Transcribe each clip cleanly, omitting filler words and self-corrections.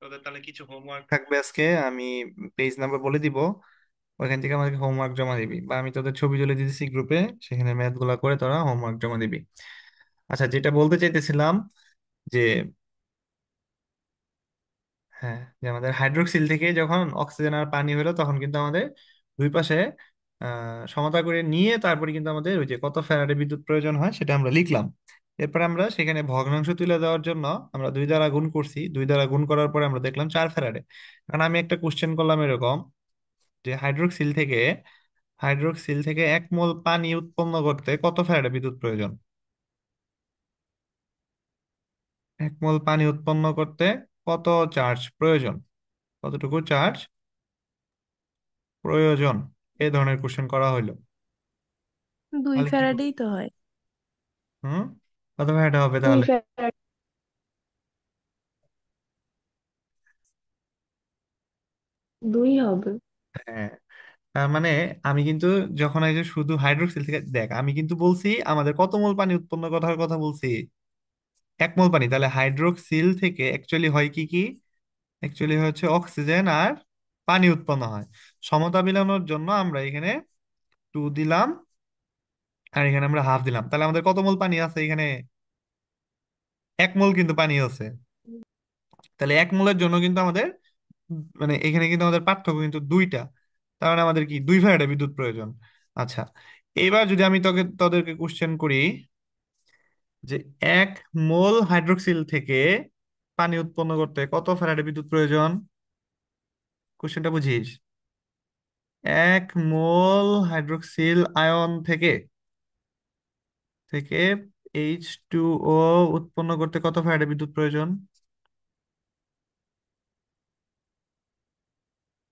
তোদের তাহলে কিছু হোমওয়ার্ক থাকবে আজকে। আমি পেজ নাম্বার বলে দিব, ওইখান থেকে আমাকে হোমওয়ার্ক জমা দিবি, বা আমি তোদের ছবি তুলে দিতেছি গ্রুপে, সেখানে ম্যাথ গুলা করে তোরা হোমওয়ার্ক জমা দিবি। আচ্ছা, যেটা বলতে চাইতেছিলাম যে, হ্যাঁ, যে আমাদের হাইড্রোক্সিল থেকে যখন অক্সিজেন আর পানি হলো, তখন কিন্তু আমাদের দুই পাশে সমতা করে নিয়ে তারপরে কিন্তু আমাদের ওই যে কত ফ্যারাডে বিদ্যুৎ প্রয়োজন হয় সেটা আমরা লিখলাম। এরপর আমরা সেখানে ভগ্নাংশ তুলে দেওয়ার জন্য আমরা দুই দ্বারা গুণ করছি, দুই দ্বারা গুণ করার পরে আমরা দেখলাম 4 ফ্যারাডে। কারণ আমি একটা কোশ্চেন করলাম এরকম, যে হাইড্রোক্সিল থেকে 1 মোল পানি উৎপন্ন করতে কত ফ্যারাডে বিদ্যুৎ প্রয়োজন। 1 মোল পানি উৎপন্ন করতে কত চার্জ প্রয়োজন, কতটুকু চার্জ প্রয়োজন, এই ধরনের কোশ্চেন করা হইলো। দুই তাহলে কি ফ্যারাডেই তো হয়। হুম কত ফ্যারাডে হবে দুই তাহলে? ফ্যারাড, দুই হবে। হ্যাঁ, তার মানে আমি কিন্তু যখন এই যে শুধু হাইড্রোক্সিল থেকে দেখ, আমি কিন্তু বলছি আমাদের কত মোল পানি উৎপন্ন করার কথা বলছি, 1 মোল পানি। তাহলে হাইড্রোক্সিল থেকে অ্যাকচুয়ালি হয় কি কি, অ্যাকচুয়ালি হচ্ছে অক্সিজেন আর পানি উৎপন্ন হয়। সমতা মিলানোর জন্য আমরা এখানে 2 দিলাম, আর এখানে আমরা হাফ দিলাম। তাহলে আমাদের কত মোল পানি আছে এখানে? 1 মোল কিন্তু পানি আছে। তাহলে 1 মোলের জন্য কিন্তু আমাদের মানে এখানে কিন্তু আমাদের পার্থক্য কিন্তু দুইটা। তার মানে আমাদের কি 2 ফ্যারাডে বিদ্যুৎ প্রয়োজন। আচ্ছা, এবার যদি আমি তোদেরকে কোশ্চেন করি যে 1 মোল হাইড্রোক্সিল থেকে পানি উৎপন্ন করতে কত ফ্যারাডে বিদ্যুৎ প্রয়োজন, কোশ্চেনটা বুঝিস। 1 মোল হাইড্রোক্সিল আয়ন থেকে থেকে H2O উৎপন্ন করতে কত ফ্যারাডে বিদ্যুৎ প্রয়োজন,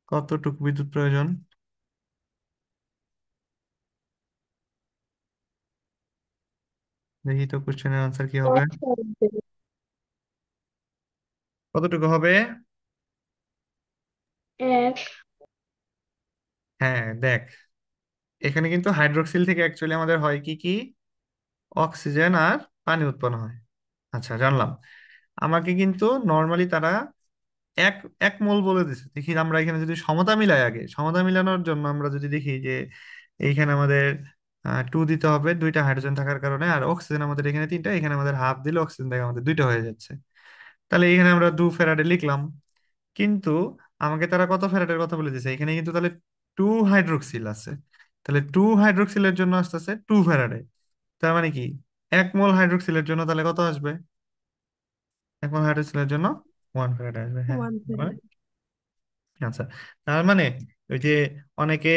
কতটুকু বিদ্যুৎ প্রয়োজন? দেখি তো কোশ্চেনের আনসার কি হবে। এক ফ্যারাড। কতটুকু হবে? এক। হ্যাঁ, দেখ, এখানে কিন্তু হাইড্রোক্সিল থেকে অ্যাকচুয়ালি আমাদের হয় কি কি, অক্সিজেন আর পানি উৎপন্ন হয়। আচ্ছা, জানলাম। আমাকে কিন্তু নর্মালি তারা এক 1 মোল বলে দিছে। দেখি আমরা এখানে যদি সমতা মিলাই, আগে সমতা মিলানোর জন্য আমরা যদি দেখি যে এইখানে আমাদের 2 দিতে হবে, দুইটা হাইড্রোজেন থাকার কারণে, আর অক্সিজেন আমাদের এখানে তিনটা, এখানে আমাদের হাফ দিলে অক্সিজেন থেকে আমাদের দুইটা হয়ে যাচ্ছে। তাহলে এখানে আমরা 2 ফ্যারাডে লিখলাম। কিন্তু আমাকে তারা কত ফ্যারাডের কথা বলে দিছে, এখানে কিন্তু তাহলে 2 হাইড্রোক্সিল আছে। তাহলে 2 হাইড্রোক্সিলের জন্য আসতেছে 2 ফ্যারাডে। তার মানে কি, 1 মোল হাইড্রোক্সিলের জন্য তাহলে কত আসবে? 1 মোল হাইড্রোক্সিলের জন্য 1 ফ্যারাডে আসবে, হ্যাঁ। ওয়ান মানে ফ্যারাড। আচ্ছা, তার মানে ওই যে অনেকে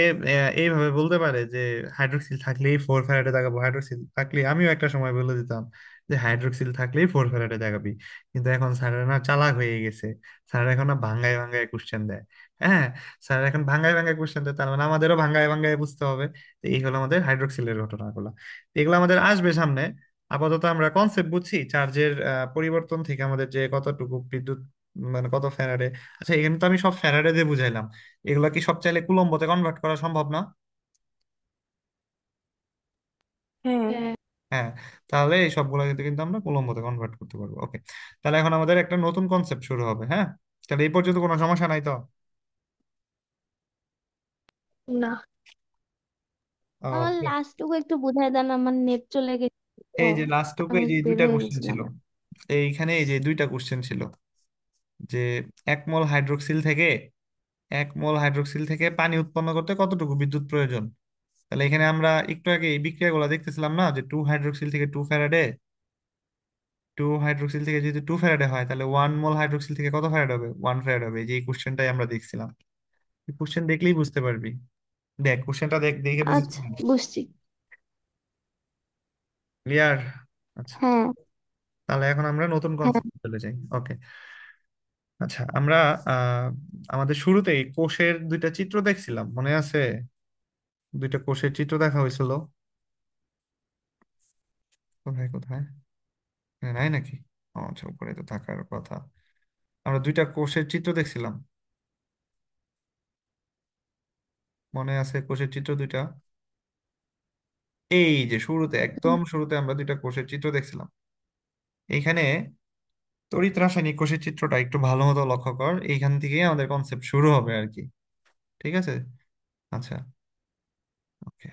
এইভাবে বলতে পারে যে হাইড্রোক্সিল থাকলেই 4 ফ্যারাডে দাগাবো, হাইড্রোক্সিল থাকলে, আমিও একটা সময় বলে দিতাম যে হাইড্রোক্সিল থাকলেই 4 ফ্যারাডে দাগাবি। কিন্তু এখন স্যারেরা না চালাক হয়ে গেছে, স্যার এখন না ভাঙ্গায় ভাঙ্গায় কোশ্চেন দেয়। হ্যাঁ, স্যার এখন ভাঙ্গায় ভাঙ্গায় কোশ্চেন দেয়, তার মানে আমাদেরও ভাঙ্গায় ভাঙ্গায় বুঝতে হবে। তো এই হলো আমাদের হাইড্রোক্সিলের ঘটনাগুলো, এগুলো আমাদের আসবে সামনে। আপাতত আমরা কনসেপ্ট বুঝছি চার্জের পরিবর্তন থেকে আমাদের যে কতটুকু বিদ্যুৎ, মানে কত ফ্যারাডে। আচ্ছা, এখানে তো আমি সব ফ্যারাডে দিয়ে বুঝাইলাম, এগুলা কি সব চাইলে কুলম্বতে কনভার্ট করা সম্ভব না? হ্যাঁ। হ্যাঁ, তাহলে এই সবগুলা কিন্তু কিন্তু আমরা কুলম্বতে কনভার্ট করতে পারবো। ওকে, তাহলে এখন আমাদের একটা নতুন কনসেপ্ট শুরু হবে। হ্যাঁ, তাহলে এই পর্যন্ত কোনো সমস্যা নাই তো? না, আহ, আমার লাস্টটুকু একটু বুঝাই দেন, আমার নেট চলে গেছে তো। এই যে লাস্টটুকু আমি এই যে বের দুইটা হয়ে কোশ্চেন গেছিলাম। ছিল, এইখানে এই যে দুইটা কোশ্চেন ছিল যে 1 মোল হাইড্রোক্সিল থেকে পানি উৎপন্ন করতে কতটুকু বিদ্যুৎ প্রয়োজন। তাহলে এখানে আমরা একটু আগে এই বিক্রিয়াগুলো দেখতেছিলাম না, যে 2 হাইড্রোক্সিল থেকে 2 ফ্যারাডে, 2 হাইড্রোক্সিল থেকে যদি 2 ফ্যারাডে হয়, তাহলে 1 মোল হাইড্রোক্সিল থেকে কত ফ্যারাড হবে? 1 ফ্যারাড হবে। এই যে এই কোশ্চেনটাই আমরা দেখছিলাম, এই কোশ্চেন দেখলেই বুঝতে পারবি। দেখ কোশ্চেনটা দেখ, দেখে বুঝিস। আচ্ছা, বুঝছি। ক্লিয়ার? আচ্ছা, হ্যাঁ। তাহলে এখন আমরা নতুন হ্যাঁ। কনসেপ্ট চলে যাই। ওকে, আচ্ছা, আমরা আহ আমাদের শুরুতেই কোষের দুইটা চিত্র দেখছিলাম, মনে আছে? দুইটা কোষের চিত্র দেখা হয়েছিল, কোথায় কোথায়? নাই নাকি? ও আচ্ছা, উপরে তো থাকার কথা। আমরা দুইটা কোষের চিত্র দেখছিলাম, মনে আছে কোষের চিত্র দুইটা? এই যে শুরুতে, একদম শুরুতে আমরা দুইটা কোষের চিত্র দেখছিলাম। এইখানে তড়িৎ রাসায়নিক কোষের চিত্রটা একটু ভালো মতো লক্ষ্য কর, এইখান থেকেই আমাদের কনসেপ্ট শুরু হবে আর কি। ঠিক আছে। আচ্ছা। ওকে।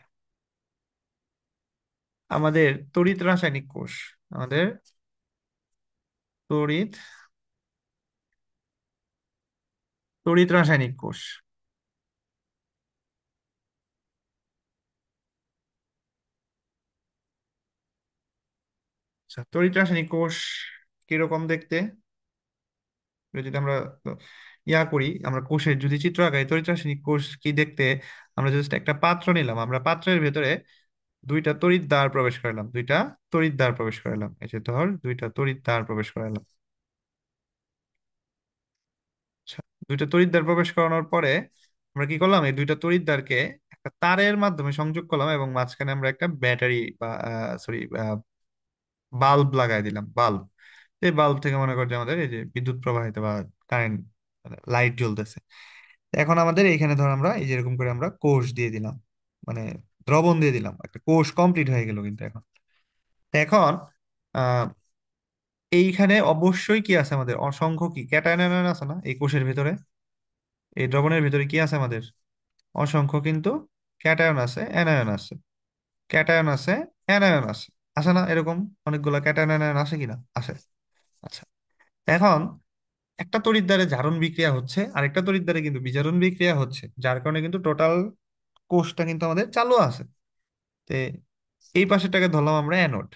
আমাদের তড়িৎ রাসায়নিক কোষ, আমাদের তড়িৎ তড়িৎ রাসায়নিক কোষ। আচ্ছা, তড়িৎ রাসায়নিক কোষ কিরকম দেখতে? যদি আমরা করি, আমরা কোষের যদি চিত্র আঁকাই, তড়িৎ রাসায়নিক কোষ কি দেখতে? আমরা জাস্ট একটা পাত্র নিলাম, আমরা পাত্রের ভেতরে দুইটা তড়িৎ দ্বার প্রবেশ করালাম, দুইটা তড়িৎ দ্বার প্রবেশ করালাম, এই যে ধর দুইটা তড়িৎ দ্বার প্রবেশ করালাম। আচ্ছা, দুইটা তড়িৎ দ্বার প্রবেশ করানোর পরে আমরা কি করলাম, এই দুইটা তড়িৎ দ্বারকে একটা তারের মাধ্যমে সংযোগ করলাম, এবং মাঝখানে আমরা একটা ব্যাটারি বা সরি বাল্ব লাগাই দিলাম, বাল্ব। এই বাল্ব থেকে মনে কর যে আমাদের এই যে বিদ্যুৎ প্রবাহিত বা কারেন্ট, লাইট জ্বলতেছে। এখন আমাদের এইখানে ধর আমরা এই যে এরকম করে আমরা কোষ দিয়ে দিলাম, মানে দ্রবণ দিয়ে দিলাম, একটা কোষ কমপ্লিট হয়ে গেল কিন্তু এখন। তো এখন আহ এইখানে অবশ্যই কি আছে আমাদের, অসংখ্য কি ক্যাটায়ন অ্যানায়ন আছে না এই কোষের ভিতরে? এই দ্রবণের ভিতরে কি আছে আমাদের? অসংখ্য কিন্তু ক্যাটায়ন আছে, অ্যানায়ন আছে, ক্যাটায়ন আছে, অ্যানায়ন আছে। আছে না এরকম? অনেকগুলা ক্যাটায়ন অ্যানায়ন আছে কিনা? আছে। আচ্ছা, এখন একটা তড়িৎদ্বারে জারণ বিক্রিয়া হচ্ছে, আরেকটা তড়িৎদ্বারে কিন্তু বিজারণ বিক্রিয়া হচ্ছে, যার কারণে কিন্তু টোটাল কোষটা কিন্তু আমাদের চালু আছে। তে এই পাশেরটাকে ধরলাম আমরা অ্যানোড,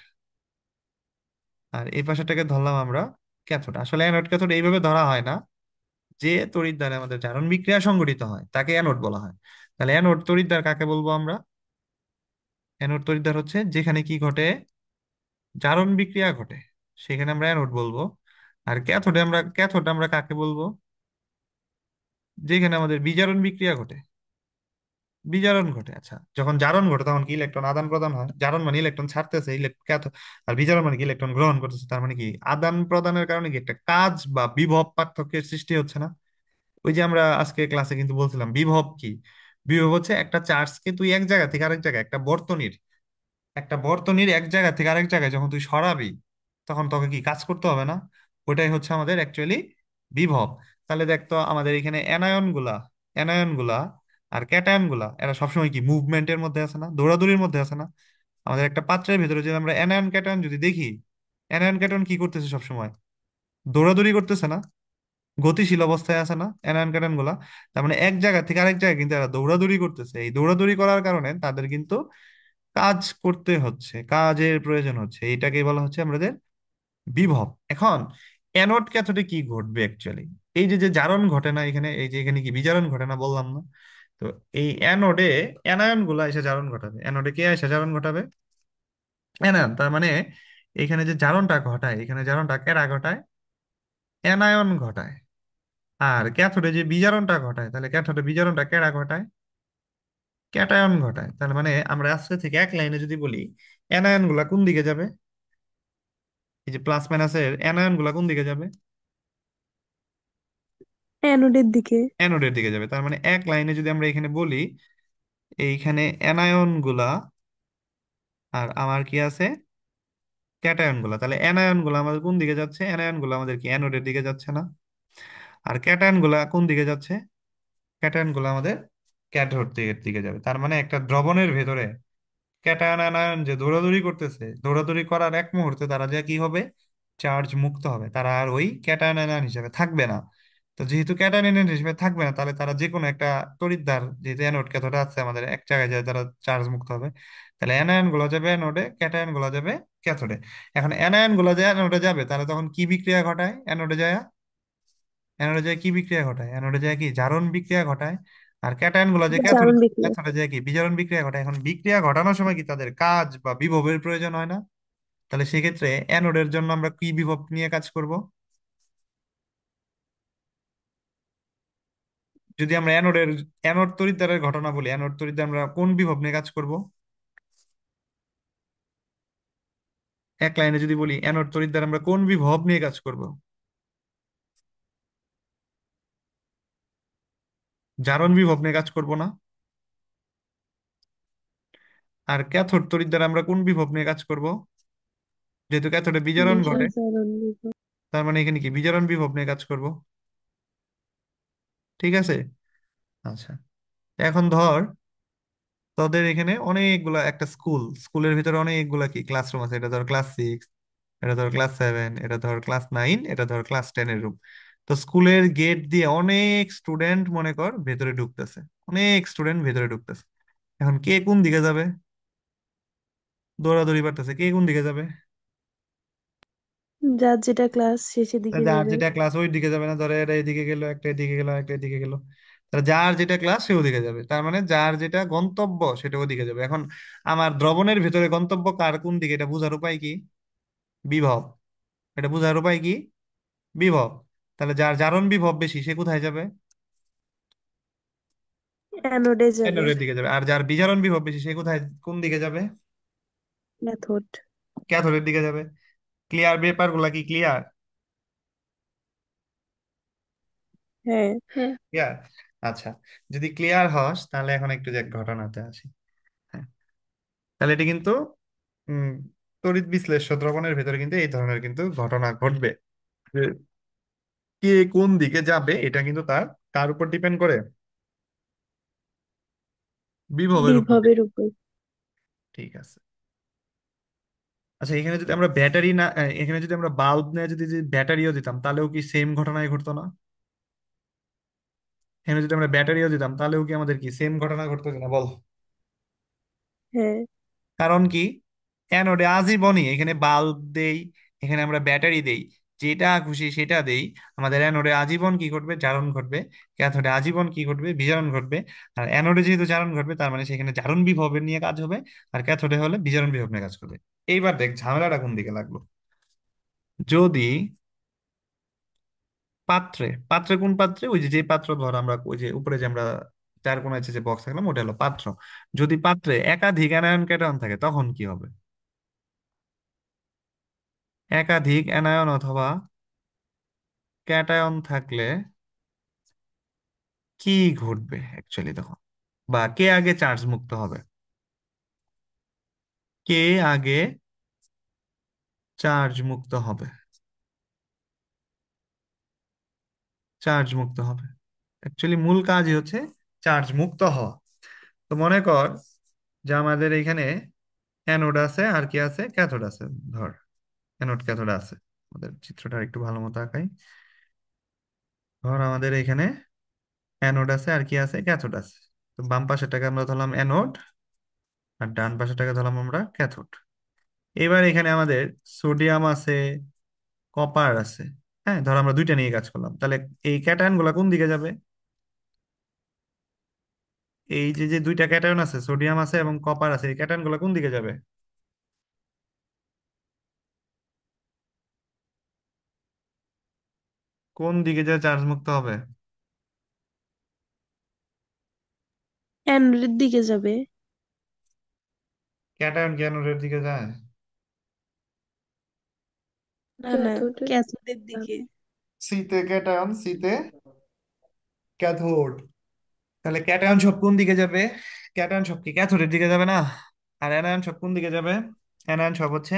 আর এই পাশেরটাকে ধরলাম আমরা ক্যাথোড। আসলে অ্যানোড ক্যাথোড এইভাবে ধরা হয় না, যে তড়িৎদ্বারে আমাদের জারণ বিক্রিয়া সংঘটিত হয় তাকে অ্যানোড বলা হয়। তাহলে অ্যানোড তড়িৎদ্বার কাকে বলবো আমরা? অ্যানোড তড়িৎদ্বার হচ্ছে যেখানে কি ঘটে, জারণ বিক্রিয়া ঘটে, সেখানে আমরা অ্যানোড বলবো। আর ক্যাথোড আমরা কাকে বলবো? যেখানে আমাদের বিজারণ বিক্রিয়া ঘটে, বিজারণ ঘটে। আচ্ছা, যখন জারণ ঘটে তখন কি ইলেকট্রন আদান প্রদান হয়, জারণ মানে ইলেকট্রন ছাড়তেছে, ক্যাথোড। আর বিজারণ মানে কি ইলেকট্রন গ্রহণ করতেছে, তার মানে কি আদান প্রদানের কারণে কি একটা কাজ বা বিভব পার্থক্যের সৃষ্টি হচ্ছে না? ওই যে আমরা আজকে ক্লাসে কিন্তু বলছিলাম বিভব কি। বিভব হচ্ছে একটা চার্জকে তুই এক জায়গা থেকে আরেক জায়গায়, একটা বর্তনীর এক জায়গা থেকে আরেক জায়গায় যখন তুই সরাবি, তখন তোকে কি কাজ করতে হবে না? ওটাই হচ্ছে আমাদের অ্যাকচুয়ালি বিভব। তাহলে দেখতো আমাদের এখানে অ্যানায়ন গুলা আর ক্যাটায়ন গুলা, এরা সবসময় কি মুভমেন্টের মধ্যে আছে না, দৌড়াদৌড়ির মধ্যে আছে না? আমাদের একটা পাত্রের ভিতরে যদি আমরা অ্যানায়ন ক্যাটায়ন যদি দেখি, অ্যানায়ন ক্যাটায়ন কি করতেছে সবসময়? দৌড়াদৌড়ি করতেছে না, গতিশীল অবস্থায় আছে না অ্যানায়ন ক্যাটায়ন গুলা? তার মানে এক জায়গা থেকে আরেক জায়গায় কিন্তু এরা দৌড়াদৌড়ি করতেছে, এই দৌড়াদৌড়ি করার কারণে তাদের কিন্তু কাজ করতে হচ্ছে, কাজের প্রয়োজন হচ্ছে, এটাকে বলা হচ্ছে আমাদের বিভব। এখন অ্যানোড ক্যাথোডে কি ঘটবে অ্যাকচুয়ালি? এই যে যে জারণ ঘটে না এখানে, এই যে এখানে কি বিজারণ ঘটে না বললাম না? তো এই অ্যানোডে অ্যানায়ন গুলা এসে জারণ ঘটাবে, অ্যানোডে কে এসে জারণ ঘটাবে? অ্যানায়ন। তার মানে এখানে যে জারণটা ঘটায়, এখানে জারণটা কেরা ঘটায়? অ্যানায়ন ঘটায়। আর ক্যাথোডে যে বিজারণটা ঘটায়, তাহলে ক্যাথোডে বিজারণটা কেরা ঘটায়? ক্যাটায়ন ঘটায়। তার মানে আমরা আজকে থেকে এক লাইনে যদি বলি, অ্যানায়ন গুলা কোন দিকে যাবে? এই যে প্লাস মাইনাসের অ্যানায়ন গুলা কোন দিকে যাবে? অ্যানোডের দিকে। অ্যানোডের দিকে যাবে। তার মানে এক লাইনে যদি আমরা এখানে বলি, এইখানে অ্যানায়ন গুলা আর আমার কি আছে, ক্যাটায়ন গুলা, তাহলে অ্যানায়ন গুলা আমাদের কোন দিকে যাচ্ছে? অ্যানায়ন গুলা আমাদের কি অ্যানোডের দিকে যাচ্ছে না? আর ক্যাটায়ন গুলা কোন দিকে যাচ্ছে? ক্যাটায়ন গুলা আমাদের ক্যাথোড দিকের দিকে যাবে। তার মানে একটা দ্রবণের ভেতরে ক্যাটায়ন আনায়ন যে দৌড়াদৌড়ি করতেছে, দৌড়াদৌড়ি করার এক মুহূর্তে তারা যে কি হবে, চার্জ মুক্ত হবে, তারা আর ওই ক্যাটায়ন আনায়ন হিসেবে থাকবে না। তো যেহেতু ক্যাটায়ন আনায়ন হিসেবে থাকবে না, তাহলে তারা যে কোনো একটা তড়িৎদ্বার, যেহেতু অ্যানোড ক্যাথোড আছে আমাদের এক জায়গায় যায়, তারা চার্জ মুক্ত হবে। তাহলে অ্যানায়ন গুলো যাবে অ্যানোডে, ক্যাটায়ন গুলো যাবে ক্যাথোডে। এখন অ্যানায়ন গুলো যে অ্যানোডে যাবে, তাহলে তখন কি বিক্রিয়া ঘটায় অ্যানোডে যায়? অ্যানোডে যায় কি বিক্রিয়া ঘটায়? অ্যানোডে যায় কি জারণ বিক্রিয়া ঘটায়। আর ক্যাটায়ন গুলো যে ক্যাথোডে, জারণ বিক্রিয়া। ক্যাথোডে যায় কি বিজারণ বিক্রিয়া ঘটায়। এখন বিক্রিয়া ঘটানোর সময় কি তাদের কাজ বা বিভবের প্রয়োজন হয় না? তাহলে সেক্ষেত্রে অ্যানোডের জন্য আমরা কি বিভব নিয়ে কাজ করব? যদি আমরা অ্যানোড তড়িৎদ্বারের ঘটনা বলি, অ্যানোড তড়িৎদ্বার আমরা কোন বিভব নিয়ে কাজ করব? এক লাইনে যদি বলি অ্যানোড তড়িৎদ্বার আমরা কোন বিভব নিয়ে কাজ করব? জারণ বিভব নিয়ে কাজ করব না? আর ক্যাথোড তড়িৎদ্বার আমরা কোন বিভব নিয়ে কাজ করব? যেহেতু ক্যাথোডে বিজারণ ঘটে। বিজারণ বিভব। তার মানে এখানে কি বিজারণ বিভব নিয়ে কাজ করব। ঠিক আছে। আচ্ছা, এখন ধর তোদের এখানে অনেকগুলা একটা স্কুলের ভিতরে অনেকগুলা কি ক্লাসরুম আছে। এটা ধর ক্লাস 6, এটা ধর ক্লাস 7, এটা ধর ক্লাস 9, এটা ধর ক্লাস 10-এর রুম। তো স্কুলের গেট দিয়ে অনেক স্টুডেন্ট মনে কর ভেতরে ঢুকতেছে, অনেক স্টুডেন্ট ভেতরে ঢুকতেছে। এখন কে কোন দিকে যাবে? দৌড়াদৌড়ি পারতেছে, কে কোন দিকে যাবে? যার যেটা ক্লাস শেষের দিকে যার যাবে। যেটা ক্লাস ওই দিকে যাবে না, ধরে এটা এদিকে গেল, একটা এদিকে গেল, একটা এদিকে গেল। তাহলে যার যেটা ক্লাস সে ওদিকে যাবে, তার মানে যার যেটা গন্তব্য সেটা ওদিকে যাবে। এখন আমার দ্রবণের ভিতরে গন্তব্য কার কোন দিকে এটা বোঝার উপায় কি? বিভব। এটা বোঝার উপায় কি? বিভব। তাহলে যার জারণ বিভব বেশি সে কোথায় যাবে? অ্যানোডে যাবে। অ্যানোডের দিকে যাবে। আর যার বিজারণ বিভব বেশি সে কোথায়, কোন দিকে যাবে? মেথড। ক্যাথোডের দিকে যাবে। ক্লিয়ার? পেপার গুলা কি ক্লিয়ার? হ্যাঁ। ক্লিয়ার। আচ্ছা, যদি ক্লিয়ার হস তাহলে এখন একটু যে ঘটনাতে আসি। হ্যাঁ, তাহলে এটি কিন্তু উম তড়িৎ বিশ্লেষ্য দ্রবণের ভেতরে কিন্তু এই ধরনের কিন্তু ঘটনা ঘটবে, যে কে কোন দিকে যাবে এটা কিন্তু তার কার উপর ডিপেন্ড করে? বিভবের উপর বিভবের উপর। ঠিক আছে। আচ্ছা, এখানে যদি আমরা ব্যাটারি না এখানে যদি আমরা বাল্ব নিয়ে যদি ব্যাটারিও দিতাম তাহলেও কি সেম ঘটনাই ঘটতো না? এখানে যদি আমরা ব্যাটারিও দিতাম তাহলেও কি আমাদের কি সেম ঘটনা ঘটতো কিনা বল? হ্যাঁ। কারণ কি, অ্যানোডে আজীবনই এখানে বাল্ব দেই, এখানে আমরা ব্যাটারি দেই, যেটা খুশি সেটা দেই, আমাদের অ্যানোডে আজীবন কি ঘটবে? জারণ ঘটবে। ক্যাথোডে আজীবন কি ঘটবে? বিজারণ ঘটবে। আর অ্যানোডে যেহেতু জারণ ঘটবে তার মানে সেখানে জারণ বিভবের নিয়ে কাজ হবে, আর ক্যাথোডে হলে বিজারণ বিভব নিয়ে কাজ করবে। এইবার দেখ ঝামেলাটা কোন দিকে লাগলো। যদি পাত্রে, পাত্রে কোন পাত্রে, ওই যে যে পাত্র ধর আমরা ওই যে উপরে যে আমরা চার কোণা আছে যে বক্স থাকলাম ওটা হলো পাত্র। যদি পাত্রে একাধিক অ্যানায়ন ক্যাটায়ন থাকে তখন কি হবে? একাধিক অ্যানায়ন অথবা ক্যাটায়ন থাকলে কি ঘটবে অ্যাকচুয়ালি তখন? বা কে আগে চার্জ মুক্ত হবে? কে আগে চার্জ মুক্ত হবে? চার্জ মুক্ত হবে। অ্যাকচুয়ালি মূল কাজই হচ্ছে চার্জ মুক্ত হওয়া। তো মনে কর যে আমাদের এখানে অ্যানোড আছে আর কি আছে, ক্যাথোড আছে। ধর অ্যানোড ক্যাথোড আছে। আমাদের চিত্রটা একটু ভালো মতো আঁকাই। ধর আমাদের এখানে অ্যানোড আছে আর কি আছে, ক্যাথোড আছে। তো বাম পাশেরটাকে আমরা ধরলাম অ্যানোড, আর ডান পাশেরটাকে ধরলাম আমরা ক্যাথোড। এবার এখানে আমাদের সোডিয়াম আছে, কপার আছে। হ্যাঁ, ধর আমরা দুইটা নিয়ে কাজ করলাম, তাহলে এই ক্যাটায়ন গুলা কোন দিকে যাবে? এই যে যে দুইটা ক্যাটায়ন আছে, সোডিয়াম আছে এবং কপার আছে, এই ক্যাটায়ন গুলা কোন দিকে যাবে? কোন দিকে যা চার্জ মুক্ত হবে? অ্যানোডের দিকে যাবে। ক্যাটায়ন কি অ্যানোডের দিকে যায়? না না, ক্যাথোডের দিকে। সিতে ক্যাটায়ন, সিতে ক্যাথোড। তাহলে ক্যাটায়ন সব কোন দিকে যাবে? ক্যাটায়ন সব কি ক্যাথোডের দিকে যাবে না? আর অ্যানায়ন সব কোন দিকে যাবে? অ্যানায়ন সব হচ্ছে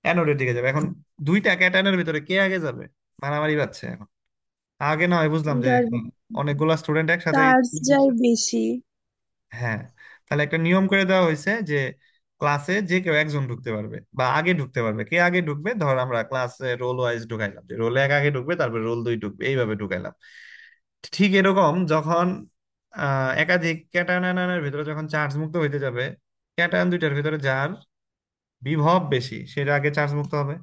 অ্যানোডের দিকে যাবে। এখন দুইটা ক্যাটায়নের ভিতরে কে আগে যাবে? মারামারি পাচ্ছে এখন। আগে না হয় বুঝলাম যে যার অনেকগুলা স্টুডেন্ট একসাথে। চার্জ যায় বেশি। হ্যাঁ, তাহলে একটা নিয়ম করে দেওয়া হয়েছে যে ক্লাসে যে কেউ একজন ঢুকতে পারবে বা আগে ঢুকতে পারবে। কে আগে ঢুকবে, ধর আমরা ক্লাসে রোল ওয়াইজ ঢুকাইলাম, যে রোল 1 আগে ঢুকবে, তারপরে রোল 2 ঢুকবে, এইভাবে ঢুকাইলাম। ঠিক এরকম যখন একাধিক ক্যাটায়ন আয়নের ভিতরে যখন চার্জ মুক্ত হইতে যাবে, ক্যাটায়ন দুইটার ভিতরে যার বিভব বেশি সেটা আগে চার্জ মুক্ত হবে।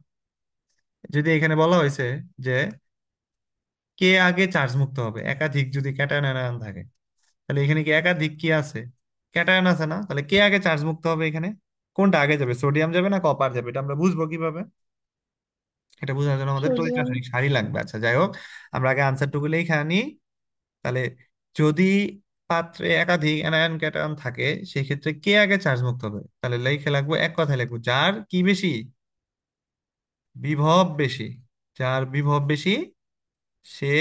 যদি এখানে বলা হয়েছে যে কে আগে চার্জ মুক্ত হবে, একাধিক যদি ক্যাটায়ন আয়ন থাকে, তাহলে এখানে কি একাধিক কি আছে? ক্যাটায়ন আছে না? তাহলে কে আগে চার্জ মুক্ত হবে এখানে? কোনটা আগে যাবে, সোডিয়াম যাবে না কপার যাবে? এটা আমরা বুঝবো কিভাবে? এটা বোঝার জন্য আমাদের তড়িৎ সোডিয়াম। রাসায়নিক সারি লাগবে। আচ্ছা যাই হোক, আমরা আগে আনসারটুকু লেখা নিই। তাহলে যদি পাত্রে একাধিক অ্যানায়ন ক্যাটায়ন থাকে সেই ক্ষেত্রে কে আগে চার্জ মুক্ত হবে? তাহলে লিখে লাগবো, এক কথায় লিখবো, যার কি বেশি? বিভব বেশি। যার বিভব বেশি সে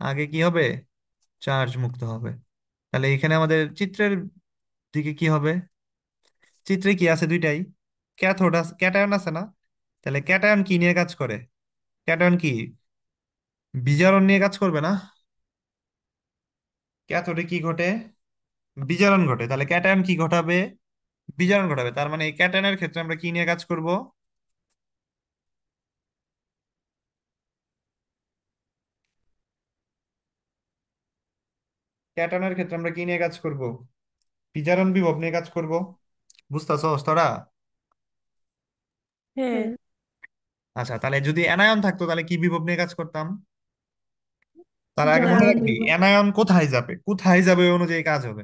আগে কি হবে? চার্জ মুক্ত হবে। তাহলে এখানে আমাদের চিত্রের দিকে কি হবে? চিত্রে কি আছে? দুইটাই ক্যাথোড আছে, ক্যাটায়ন আছে না? তাহলে ক্যাটায়ন কি নিয়ে কাজ করে? ক্যাটায়ন কি বিজারণ নিয়ে কাজ করবে না? ক্যাথোডে কি ঘটে? বিজারণ ঘটে। তাহলে ক্যাটায়ন কি ঘটাবে? বিজারণ ঘটাবে। তার মানে এই ক্যাটায়নের ক্ষেত্রে আমরা কি নিয়ে কাজ করব? ক্যাটায়নের ক্ষেত্রে আমরা কি নিয়ে কাজ করব? বিজারণ বিভব নিয়ে কাজ করব। বুঝতেছস তোরা? হ্যাঁ। আচ্ছা, তাহলে যদি অ্যানায়ন থাকতো তাহলে কি বিভব নিয়ে কাজ করতাম? তার আগে মনে জারণ রাখবি বিভব। অ্যানায়ন কোথায় যাবে, কোথায় যাবে ওই অনুযায়ী কাজ হবে।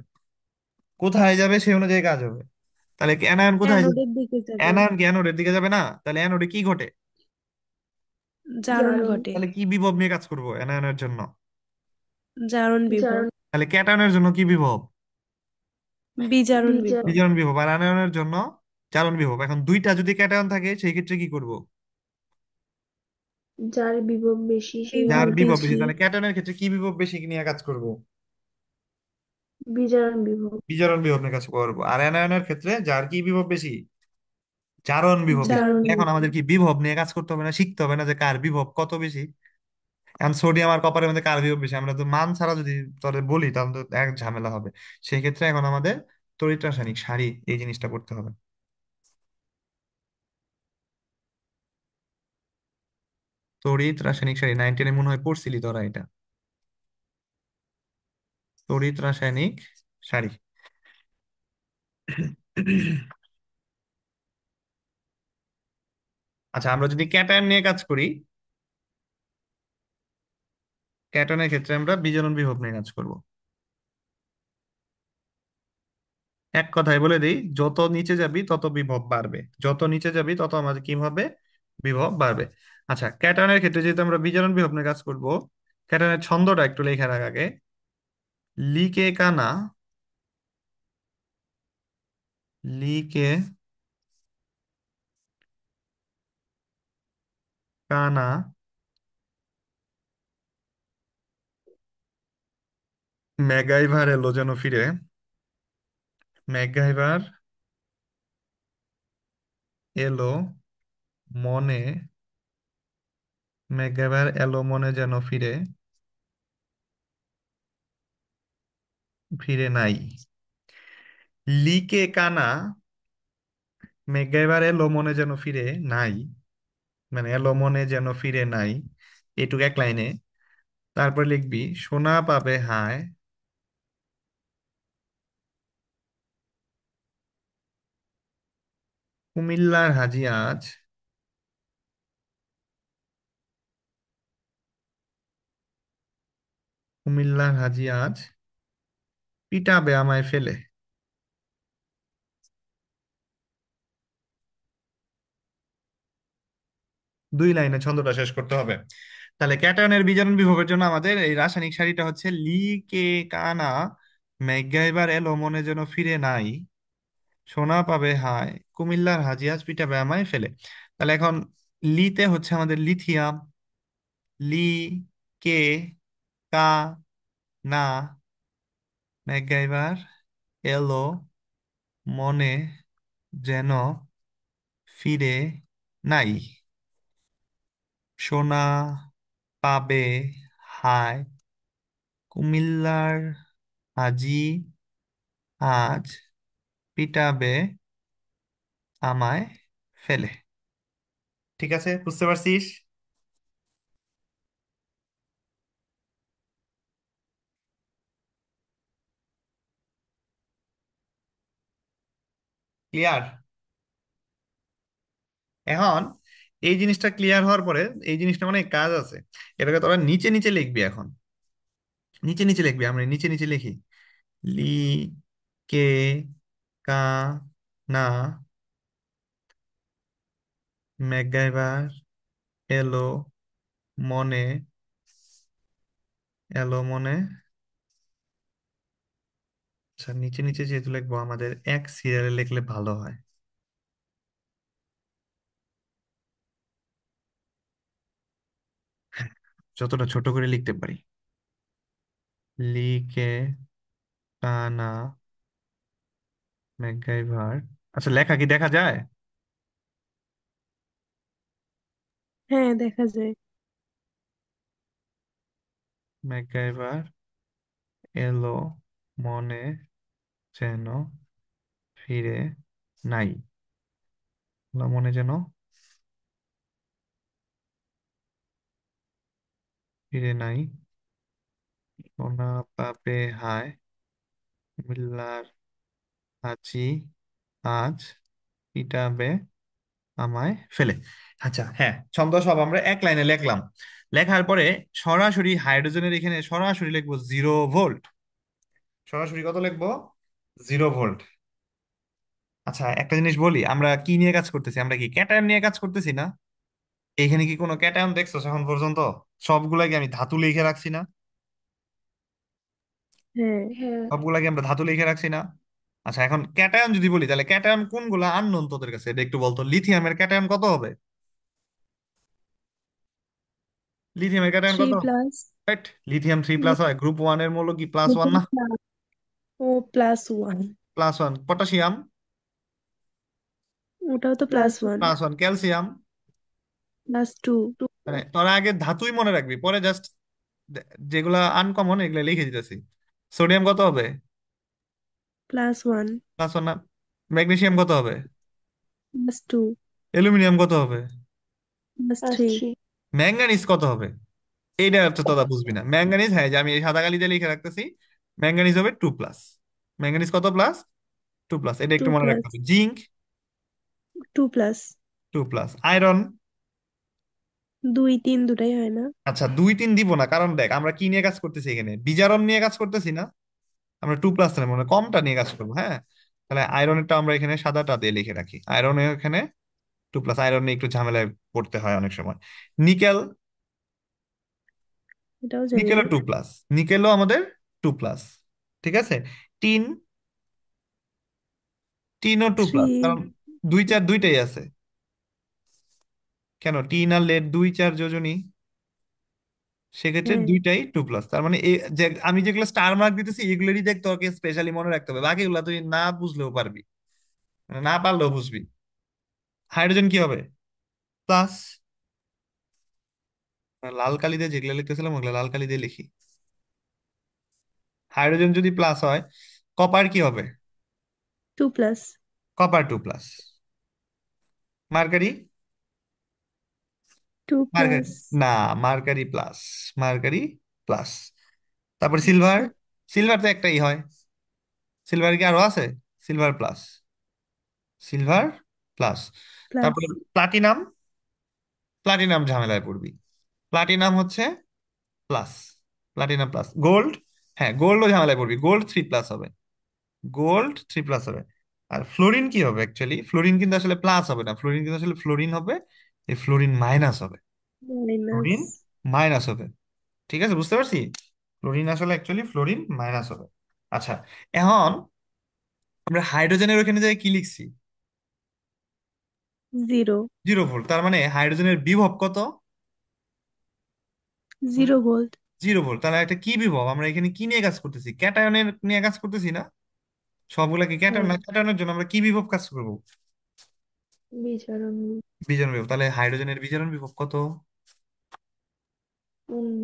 কোথায় যাবে সেই অনুযায়ী কাজ হবে। তাহলে কি অ্যানায়ন কোথায় যাবে? অ্যানোডের দিকে যাবে। অ্যানায়ন কি অ্যানোডের দিকে যাবে না? তাহলে অ্যানোডে কি ঘটে? জারণ ঘটে। তাহলে কি বিভব নিয়ে কাজ করবো অ্যানায়নের জন্য? জারণ বিভব। তাহলে ক্যাটায়নের জন্য কি বিভব? বিজারণ বিভব। বিজারণ বিভব। আর আনায়নের জন্য জারণ বিভব। এখন দুইটা যদি ক্যাটায়ন থাকে সেই ক্ষেত্রে কি করব? যার বিভব বিভব বেশি। বেশি। তাহলে ক্যাটায়নের ক্ষেত্রে কি বিভব বেশি নিয়ে কাজ করব? বিজারণ বিভব। বিজারণ বিভব নিয়ে কাজ করব। আর আনায়নের ক্ষেত্রে যার কি বিভব বেশি? জারণ বিভব বেশি। জারণ এখন বিভব। আমাদের কি বিভব নিয়ে কাজ করতে হবে না, শিখতে হবে না যে কার বিভব কত বেশি? এখন সোডিয়াম আর কপারের মধ্যে কার বিভব বেশি আমরা তো মান ছাড়া যদি তোরে বলি তাহলে তো এক ঝামেলা হবে। সেই ক্ষেত্রে এখন আমাদের তড়িৎ রাসায়নিক সারি এই জিনিসটা পড়তে হবে। তড়িৎ রাসায়নিক সারি 9 মনে হয় পড়ছিলি তোরা এটা। তড়িৎ রাসায়নিক সারি। আচ্ছা, আমরা যদি ক্যাটায়ন নিয়ে কাজ করি, ক্যাটায়নের ক্ষেত্রে আমরা বিজারণ বিভব নিয়ে কাজ করব। এক কথায় বলে দিই, যত নিচে যাবি তত বিভব বাড়বে, যত নিচে যাবি তত আমাদের কি হবে? বিভব বাড়বে। আচ্ছা, ক্যাটায়নের ক্ষেত্রে যেহেতু আমরা বিজারণ বিভব নিয়ে কাজ করব, ক্যাটায়নের ছন্দটা একটু লেখা রাখ আগে। লিকে কানা, লিকে কানা, ম্যাগাইভার এলো যেন ফিরে। ম্যাগাইভার এলো মনে, ম্যাগাইভার এলো মনে যেন ফিরে, ফিরে নাই। লিকে কানা, ম্যাগাইভার এলো মনে যেন ফিরে নাই, মানে এলো মনে যেন ফিরে নাই, এটুকু এক লাইনে। তারপর লিখবি সোনা পাবে হায়, কুমিল্লার হাজি আজ, কুমিল্লার হাজি আজ পিটাবে আমায় ফেলে। দুই লাইনে ছন্দটা শেষ করতে হবে। তাহলে ক্যাটায়নের বিজারণ বিভবের জন্য আমাদের এই রাসায়নিক সারিটা হচ্ছে লি কে কানা, ম্যাকগাইভার এলো মনে যেন ফিরে নাই, সোনা পাবে হায়, কুমিল্লার হাজি আজ পিটাবে আমায় ফেলে। তাহলে এখন লিতে হচ্ছে আমাদের লিথিয়াম। লি কে কা না, ম্যাকগাইভার এলো মনে যেন ফিরে নাই, সোনা পাবে হায়, কুমিল্লার হাজি আজ পিটাবে আমায় ফেলে। ঠিক আছে, বুঝতে পারছিস? ক্লিয়ার? এখন এই জিনিসটা ক্লিয়ার হওয়ার পরে এই জিনিসটা অনেক কাজ আছে। এটাকে তোরা নিচে নিচে লিখবি এখন। নিচে নিচে লিখবি, আমরা নিচে নিচে লিখি। লি কে কা না, ম্যাকগাইভার এলো মনে, এলো মনে। আচ্ছা, নিচে নিচে যেহেতু লিখবো আমাদের এক সিরিয়ালে লিখলে ভালো হয়। যতটা ছোট করে লিখতে পারি। লিকে কানা, ম্যাকগাইভার। আচ্ছা, লেখা কি দেখা যায়? হ্যাঁ, দেখা যায়। ম্যাকগাইভার এলো মনে যেন ফিরে নাই, এলো মনে যেন ফিরে নাই, সোনা পাবে হায়, বিল্লার হাঁচি আজ পিটাবে আমায় ফেলে। আচ্ছা হ্যাঁ, ছন্দ সব আমরা এক লাইনে লিখলাম। লেখার পরে সরাসরি হাইড্রোজেনের এখানে সরাসরি লিখবো 0 ভোল্ট। সরাসরি কত লিখবো? 0 ভোল্ট। আচ্ছা একটা জিনিস বলি, আমরা কি নিয়ে কাজ করতেছি? আমরা কি ক্যাটায়ন নিয়ে কাজ করতেছি না? এখানে কি কোনো ক্যাটায়ন দেখছো এখন পর্যন্ত? সবগুলা কি আমি ধাতু লিখে রাখছি না? হ্যাঁ। সবগুলা কি আমরা ধাতু লিখে রাখছি না? আচ্ছা এখন ক্যাটায়ন যদি বলি, তাহলে ক্যাটায়ন কোনগুলা আননোন তোদের কাছে এটা একটু বলতো। লিথিয়ামের ক্যাটায়ন কত হবে? লিথিয়ামের ক্যাটায়ন থ্রি কত? প্লাস। রাইট, লিথিয়াম 3+ হয়। গ্রুপ 1 এর মূল্য কি +1 না? ও +1। +1। পটাশিয়াম, ওটাও তো +1। +1। ক্যালসিয়াম। +2। মানে তোরা আগে ধাতুই মনে রাখবি, পরে জাস্ট যেগুলা আনকমন এগুলা লিখে দিতেছি। সোডিয়াম কত হবে? +1। +1 না? ম্যাগনেসিয়াম কত হবে? +2। অ্যালুমিনিয়াম কত হবে? +3। ম্যাঙ্গানিজ কত হবে? এইটা হচ্ছে তোরা বুঝবি না। ম্যাঙ্গানিজ, হ্যাঁ যে আমি এই সাদা কালি দিয়ে লিখে রাখতেছি, ম্যাঙ্গানিজ হবে 2+। ম্যাঙ্গানিজ কত প্লাস? 2+। এটা টু একটু মনে রাখতে প্লাস হবে। জিঙ্ক 2+। 2+। আয়রন, 2 3 দুটাই হয় না? আচ্ছা 2 3 দিব না, কারণ দেখ আমরা কি নিয়ে কাজ করতেছি এখানে, বিজারণ নিয়ে কাজ করতেছি না। আমরা 2+ নেব না, কমটা নিয়ে কাজ করবো। হ্যাঁ, তাহলে আয়রনেরটা আমরা এখানে সাদাটা দিয়ে লিখে রাখি। আয়রনের এখানে 2+। আয়রন নিয়ে একটু ঝামেলায় পড়তে হয় অনেক সময়। নিকেল, এটাও জানি নিকেলও না। 2+। নিকেলও আমাদের 2+। ঠিক আছে। টিন, টিনও টু থ্রি। প্লাস কারণ 2 4 দুইটাই আছে। কেন, টিন আর লেড 2 4 যোজনী, সেক্ষেত্রে হ্যাঁ। দুইটাই 2+। তার মানে যে আমি যেগুলো স্টার মার্ক দিতেছি এগুলোরই দেখ তোকে স্পেশালি মনে রাখতে হবে, বাকিগুলো তুই না বুঝলেও পারবি, মানে না পারলেও বুঝবি। হাইড্রোজেন কি হবে? প্লাস। লাল কালি দিয়ে যেগুলো লিখতেছিলাম ওগুলো লাল কালি দিয়ে লিখি। হাইড্রোজেন যদি প্লাস হয়, কপার কি হবে? 2+। Copper 2+। Mercury, two mercury plus না, মার্কারি+। মার্কারি+। তারপর সিলভার, সিলভার তো একটাই হয়। সিলভার কি আরো আছে? সিলভার+। সিলভার+। প্লাস তারপর প্লাটিনাম, প্লাটিনাম ঝামেলায় পড়বি। প্লাটিনাম হচ্ছে প্লাস, প্লাটিনাম+। গোল্ড, হ্যাঁ গোল্ডও ঝামেলায় পড়বি, গোল্ড 3+ হবে। গোল্ড 3+ হবে। আর ফ্লোরিন কি হবে? অ্যাকচুয়ালি ফ্লোরিন কিন্তু আসলে প্লাস হবে না, ফ্লোরিন কিন্তু আসলে ফ্লোরিন হবে, এই ফ্লোরিন মাইনাস হবে। মাইনাস। ফ্লোরিন মাইনাস হবে। ঠিক আছে, বুঝতে পারছি। ফ্লোরিন আসলে অ্যাকচুয়ালি ফ্লোরিন মাইনাস হবে। আচ্ছা এখন আমরা হাইড্রোজেনের ওখানে যাই কি লিখছি? 0। 0 ভোল্ট। তার মানে হাইড্রোজেনের বিভব কত? 0 ভোল্ট। 0 ভোল্ট। তাহলে একটা কি বিভব? আমরা এখানে কি নিয়ে কাজ করতেছি? ক্যাটায়নের নিয়ে কাজ করতেছি না? সবগুলা কি ক্যাটায়ন হ্যাঁ। না? ক্যাটায়নের জন্য আমরা কি বিভব কাজ করবো? বিজারণ। বিজারণ বিভব। তাহলে হাইড্রোজেনের বিজারণ বিভব কত? শূন্য।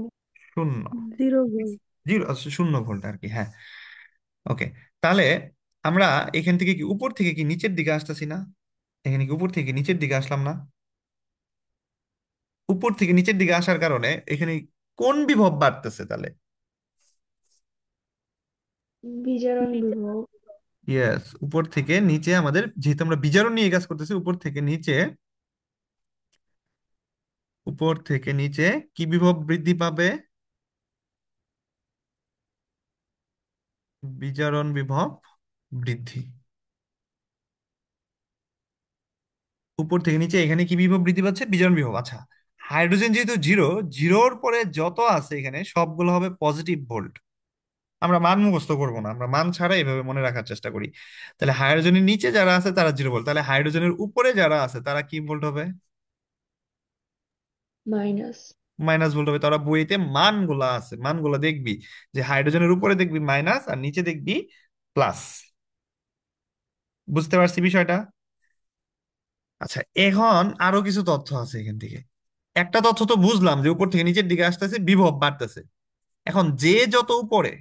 0। 0 ভোল্ট। 0 0 ভোল্ট আর কি, হ্যাঁ। ওকে, তাহলে আমরা এখান থেকে কি উপর থেকে কি নিচের দিকে আসতেছি না? এখানে কি উপর থেকে নিচের দিকে আসলাম না? উপর থেকে নিচের দিকে আসার কারণে এখানে কোন বিভব বাড়তেছে তাহলে? বিজারণ বিভব। ইয়েস, উপর থেকে নিচে আমাদের, যেহেতু আমরা বিজারণ নিয়ে কাজ করতেছি, উপর থেকে নিচে, উপর থেকে নিচে কি বিভব বৃদ্ধি পাবে? বিজারণ বিভব বৃদ্ধি। উপর থেকে নিচে এখানে কি বিভব বৃদ্ধি পাচ্ছে? বিজারণ বিভব। আচ্ছা, হাইড্রোজেন যেহেতু 0, 0-র পরে যত আছে এখানে সবগুলো হবে পজিটিভ ভোল্ট। আমরা মান মুখস্থ করবো না, আমরা মান ছাড়া এভাবে মনে রাখার চেষ্টা করি। তাহলে হাইড্রোজেনের নিচে যারা আছে তারা 0 ভোল্ট, তাহলে হাইড্রোজেনের উপরে যারা আছে তারা কি ভোল্ট হবে? মাইনাস। মাইনাস ভোল্ট হবে। তারা বইতে মানগুলা আছে, মানগুলা দেখবি যে হাইড্রোজেনের উপরে দেখবি মাইনাস আর নিচে দেখবি প্লাস। বুঝতে পারছি বিষয়টা? আচ্ছা এখন আরো কিছু তথ্য আছে এখান থেকে। একটা তথ্য তো বুঝলাম যে উপর থেকে নিচের দিকে আসতেছে, বিভব বাড়তেছে। এখন যে যত উপরে,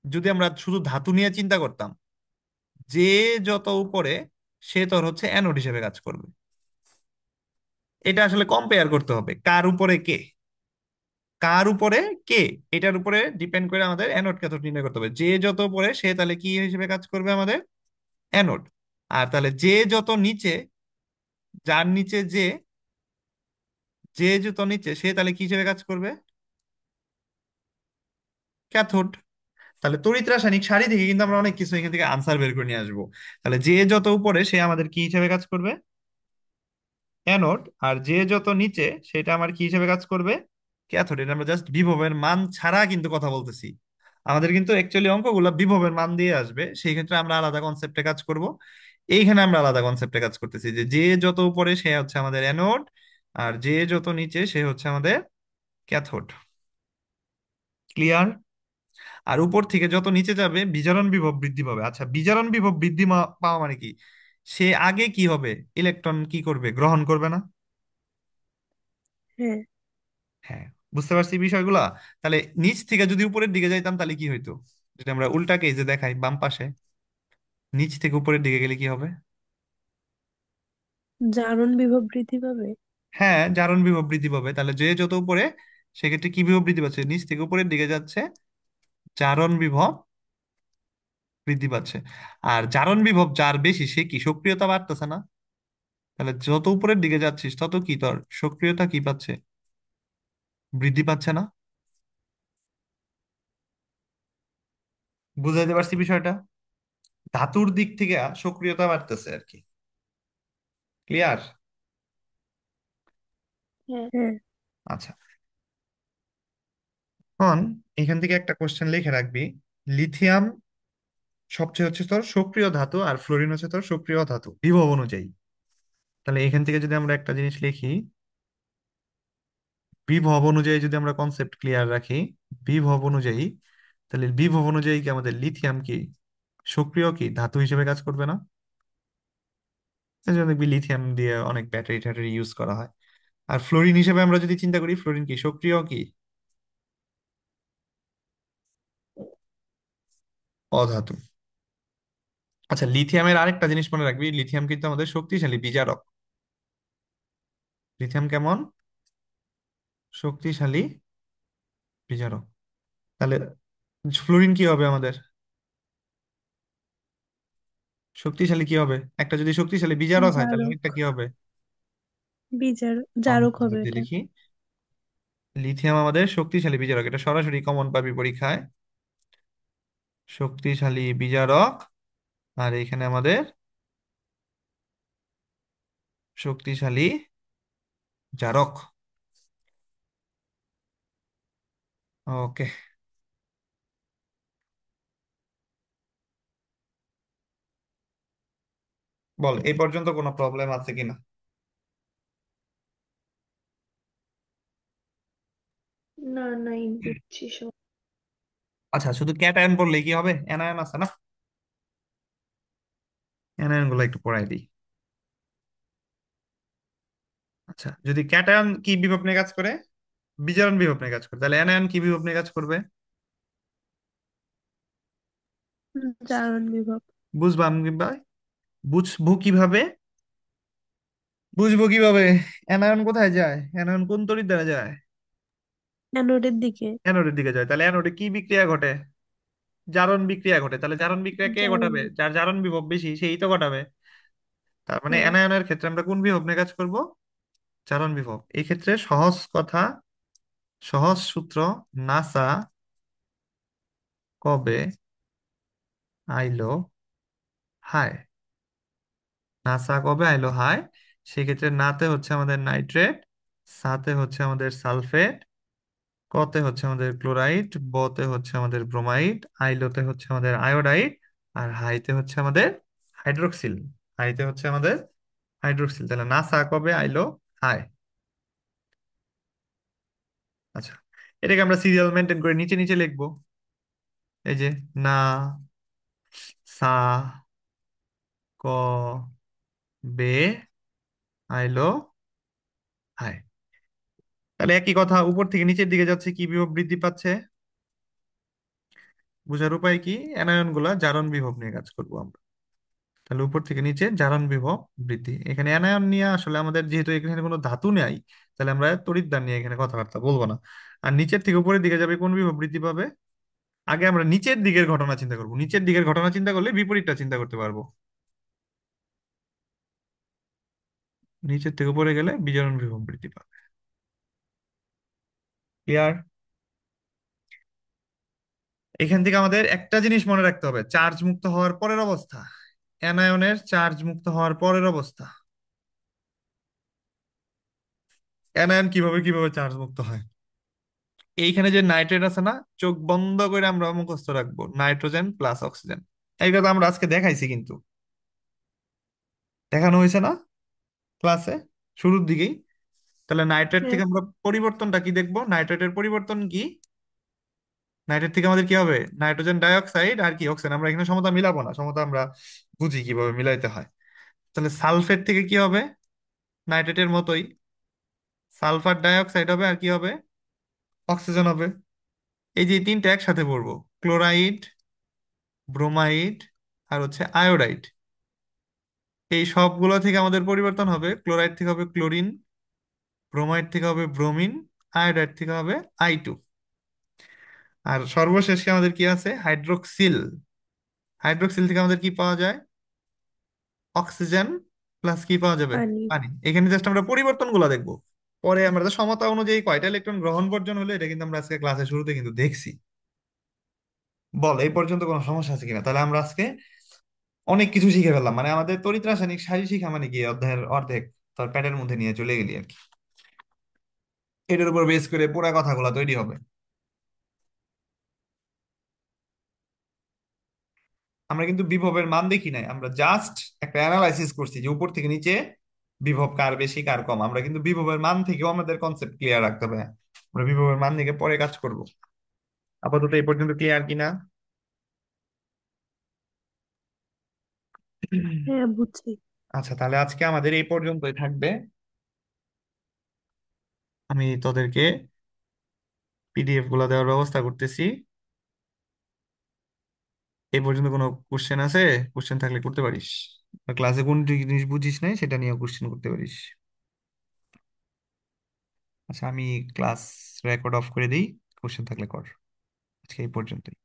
যদি আমরা শুধু ধাতু নিয়ে চিন্তা করতাম, যে যত উপরে সে তোর হচ্ছে অ্যানোড হিসেবে কাজ করবে। এটা আসলে কম্পেয়ার করতে হবে কার উপরে কে, কার উপরে কে, এটার উপরে ডিপেন্ড করে আমাদের অ্যানোড ক্যাথোড নির্ণয় করতে হবে। যে যত উপরে সে তাহলে কি হিসেবে কাজ করবে, আমাদের অ্যানোড। আর তাহলে যে যত নিচে, যার নিচে যে, যে যত নিচে সে তাহলে কি হিসেবে কাজ করবে, ক্যাথোড। তাহলে তড়িৎ রাসায়নিক সারি থেকে কিন্তু আমরা অনেক কিছু এখান থেকে আনসার বের করে নিয়ে আসবো। তাহলে যে যত উপরে সে আমাদের কি হিসেবে কাজ করবে, অ্যানোড। আর যে যত নিচে সেটা আমার কি হিসেবে কাজ করবে, ক্যাথোড। এটা আমরা জাস্ট বিভবের মান ছাড়া কিন্তু কথা বলতেছি। আমাদের কিন্তু অ্যাকচুয়ালি অঙ্কগুলো বিভবের মান দিয়ে আসবে, সেই ক্ষেত্রে আমরা আলাদা কনসেপ্টে কাজ করব। এইখানে আমরা আলাদা কনসেপ্টে কাজ করতেছি, যে যে যত উপরে সে হচ্ছে আমাদের অ্যানোড, আর যে যত নিচে সে হচ্ছে আমাদের ক্যাথোড। ক্লিয়ার? আর উপর থেকে যত নিচে যাবে বিজারণ বিভব বৃদ্ধি পাবে। আচ্ছা, বিজারণ বিভব বৃদ্ধি পাওয়া মানে কি? সে আগে কি হবে, ইলেকট্রন কি করবে, গ্রহণ করবে না? হ্যাঁ। হ্যাঁ, বুঝতে পারছি বিষয়গুলা। তাহলে নিচ থেকে যদি উপরের দিকে যাইতাম তাহলে কি হইতো, যদি আমরা উল্টাকে এই যে দেখাই বাম পাশে, নিচ থেকে উপরের দিকে গেলে কি হবে? জারণ বিভব বৃদ্ধি পাবে। হ্যাঁ, জারণ বিভব বৃদ্ধি পাবে। তাহলে যে যত উপরে সেক্ষেত্রে কি বিভব বৃদ্ধি পাচ্ছে, নিচ থেকে উপরের দিকে যাচ্ছে, জারণ বিভব বৃদ্ধি পাচ্ছে। আর জারণ বিভব যার বেশি সে কি সক্রিয়তা বাড়তেছে না? তাহলে যত উপরের দিকে যাচ্ছিস তত কি তোর সক্রিয়তা কি পাচ্ছে, বৃদ্ধি পাচ্ছে না? বুঝাইতে পারছি বিষয়টা? ধাতুর দিক থেকে সক্রিয়তা বাড়তেছে আর কি। ক্লিয়ার? হ্যাঁ হ্যাঁ। আচ্ছা, এখন এখান থেকে একটা কোশ্চেন লিখে রাখবি। লিথিয়াম সবচেয়ে হচ্ছে তোর সক্রিয় ধাতু, আর ফ্লোরিন হচ্ছে তোর সক্রিয় ধাতু বিভব অনুযায়ী। তাহলে এখান থেকে যদি আমরা একটা জিনিস লিখি, বিভব অনুযায়ী যদি আমরা কনসেপ্ট ক্লিয়ার রাখি, বিভব অনুযায়ী, তাহলে বিভব অনুযায়ী কি আমাদের লিথিয়াম কি সক্রিয় কি ধাতু হিসেবে কাজ করবে না? এই জন্য দেখবি লিথিয়াম দিয়ে অনেক ব্যাটারি ট্যাটারি ইউজ করা হয়। আর ফ্লোরিন হিসেবে আমরা যদি চিন্তা করি, ফ্লোরিন কি সক্রিয় কি অধাতু? আচ্ছা, লিথিয়ামের আরেকটা জিনিস মনে রাখবি, লিথিয়াম কিন্তু আমাদের শক্তিশালী বিজারক। লিথিয়াম কেমন, শক্তিশালী বিজারক। তাহলে ফ্লোরিন কি হবে আমাদের, শক্তিশালী কি হবে? একটা যদি শক্তিশালী বিজারক হয় তাহলে জারক। একটা কি হবে, বিজার কমন জারক হবে পদ্ধতি এটা। লিখি। লিথিয়াম আমাদের শক্তিশালী বিজারক, এটা সরাসরি কমন পাবি পরীক্ষায়, শক্তিশালী বিজারক। আর এখানে আমাদের শক্তিশালী জারক। ওকে, বল এই পর্যন্ত কোনো প্রবলেম আছে কিনা? না নাই, বুঝছি সব। আচ্ছা, শুধু ক্যাটায়ন বললেই কি হবে, অ্যানায়ন আছে না, অ্যানায়ন গুলো একটু পড়াই দিই। আচ্ছা, যদি ক্যাটায়ন কি বিভব নিয়ে কাজ করে, বিজারণ বিভব নিয়ে কাজ করে, তাহলে অ্যানায়ন কি বিভব নিয়ে কাজ করবে? জারণ বিভব। বুঝবাম কিংবা বুঝবো কিভাবে, বুঝবো কিভাবে? অ্যানায়ন কোথায় যায়, অ্যানায়ন কোন তড়িৎ দ্বারা যায়? অ্যানোডের দিকে। অ্যানোডের দিকে যায়। তাহলে অ্যানোডে কি বিক্রিয়া ঘটে, জারণ বিক্রিয়া ঘটে। তাহলে জারণ বিক্রিয়া কে জারণ। ঘটাবে, যার জারণ বিভব বেশি সেই তো ঘটাবে। তার মানে হ্যাঁ। অ্যানায়নের ক্ষেত্রে আমরা কোন বিভব নিয়ে কাজ করব, জারণ বিভব। এই ক্ষেত্রে সহজ কথা, সহজ সূত্র, নাসা কবে আইলো হায়, নাসা কবে আইলো হায়। সেক্ষেত্রে নাতে হচ্ছে আমাদের নাইট্রেট, সাতে হচ্ছে আমাদের সালফেট, কতে হচ্ছে আমাদের ক্লোরাইড, বতে হচ্ছে আমাদের ব্রোমাইড, আইলোতে হচ্ছে আমাদের আয়োডাইড, আর হাইতে হচ্ছে আমাদের হাইড্রোক্সিল। হাইতে হচ্ছে আমাদের হাইড্রোক্সিল। তাহলে নাসা কবে আইলো হায়। আচ্ছা, এটাকে আমরা সিরিয়াল মেনটেন করে নিচে নিচে লিখবো। এই যে না, সা, ক, বে, আইলো হায়। তাহলে একই কথা, উপর থেকে নিচের দিকে যাচ্ছে কি বিভব বৃদ্ধি পাচ্ছে? বোঝার উপায় কি? অ্যানায়ন গুলা জারণ বিভব নিয়ে কাজ করবো আমরা। তাহলে উপর থেকে নিচে জারণ বিভব বৃদ্ধি, এখানে অ্যানায়ন নিয়ে আসলে আমাদের যেহেতু এখানে কোনো ধাতু নেই, তাহলে আমরা তড়িৎদ্বার নিয়ে এখানে কথাবার্তা বলবো না। আর নিচের থেকে উপরের দিকে যাবে কোন বিভব বৃদ্ধি পাবে? আগে আমরা নিচের দিকের ঘটনা চিন্তা করবো, নিচের দিকের ঘটনা চিন্তা করলে বিপরীতটা চিন্তা করতে পারবো। নিচের থেকে উপরে গেলে বিজারণ বিভব বৃদ্ধি পাবে। ক্লিয়ার? এখান থেকে আমাদের একটা জিনিস মনে রাখতে হবে, চার্জ মুক্ত হওয়ার পরের অবস্থা, অ্যানায়নের চার্জ মুক্ত হওয়ার পরের অবস্থা। অ্যানায়ন কিভাবে কিভাবে চার্জ মুক্ত হয়? এইখানে যে নাইট্রেট আছে না, চোখ বন্ধ করে আমরা মুখস্থ রাখবো, নাইট্রোজেন প্লাস অক্সিজেন। এইটা তো আমরা আজকে দেখাইছি, কিন্তু দেখানো হয়েছে না ক্লাসে শুরুর দিকেই? তাহলে নাইট্রেট হ্যাঁ। থেকে আমরা পরিবর্তনটা কি দেখবো? নাইট্রেটের পরিবর্তন কি? নাইট্রেট থেকে আমাদের কি হবে? নাইট্রোজেন ডাই অক্সাইড আর কি অক্সিজেন। আমরা এখানে সমতা মিলাবো না, সমতা আমরা বুঝি কিভাবে মিলাইতে হয়। তাহলে সালফেট থেকে কি হবে? নাইট্রেটের মতোই সালফার ডাই অক্সাইড হবে, আর কি হবে? অক্সিজেন হবে। এই যে তিনটা একসাথে পড়বো, ক্লোরাইড, ব্রোমাইড, আর হচ্ছে আয়োডাইড। এই সবগুলো থেকে আমাদের পরিবর্তন হবে, ক্লোরাইড থেকে হবে ক্লোরিন, ব্রোমাইড থেকে হবে ব্রোমিন, আয়োডাইড থেকে হবে I2। আর সর্বশেষে আমাদের কি আছে? হাইড্রোক্সিল। হাইড্রোক্সিল থেকে আমাদের কি পাওয়া যায়? অক্সিজেন প্লাস কি পাওয়া যাবে? পানি। পানি। এখানে জাস্ট আমরা পরিবর্তনগুলো দেখবো। পরে আমরা তো সমতা অনুযায়ী কয়টা ইলেকট্রন গ্রহণ বর্জন হলো এটা কিন্তু আমরা আজকে ক্লাসের শুরুতে কিন্তু দেখছি। বল এই পর্যন্ত কোনো সমস্যা আছে কিনা? তাহলে আমরা আজকে অনেক কিছু শিখে ফেললাম, মানে আমাদের তড়িৎ রাসায়নিক সারি শিখা মানে কি অধ্যায়ের অর্ধেক তোর প্যাটের মধ্যে নিয়ে চলে গেলি আর কি। এটার উপর বেস করে পুরা কথাগুলো তৈরি হবে। আমরা কিন্তু বিভবের মান দেখি নাই, আমরা জাস্ট একটা অ্যানালাইসিস করছি যে উপর থেকে নিচে বিভব কার বেশি কার কম। আমরা কিন্তু বিভবের মান থেকেও আমাদের কনসেপ্ট ক্লিয়ার রাখতে হবে। আমরা বিভবের মান থেকে পরে কাজ করব। আপাতত এই পর্যন্ত ক্লিয়ার কিনা? হ্যাঁ, বুঝছি। আচ্ছা, তাহলে আজকে আমাদের এই পর্যন্তই থাকবে। আমি তোদেরকে পিডিএফ গুলা দেওয়ার ব্যবস্থা করতেছি। এই পর্যন্ত কোনো কোশ্চেন আছে? কোশ্চেন থাকলে করতে পারিস। ক্লাসে কোন জিনিস বুঝিস নাই সেটা নিয়ে কোশ্চেন করতে পারিস। আচ্ছা, আমি ক্লাস রেকর্ড অফ করে দিই, কোশ্চেন থাকলে কর। আজকে এই পর্যন্তই।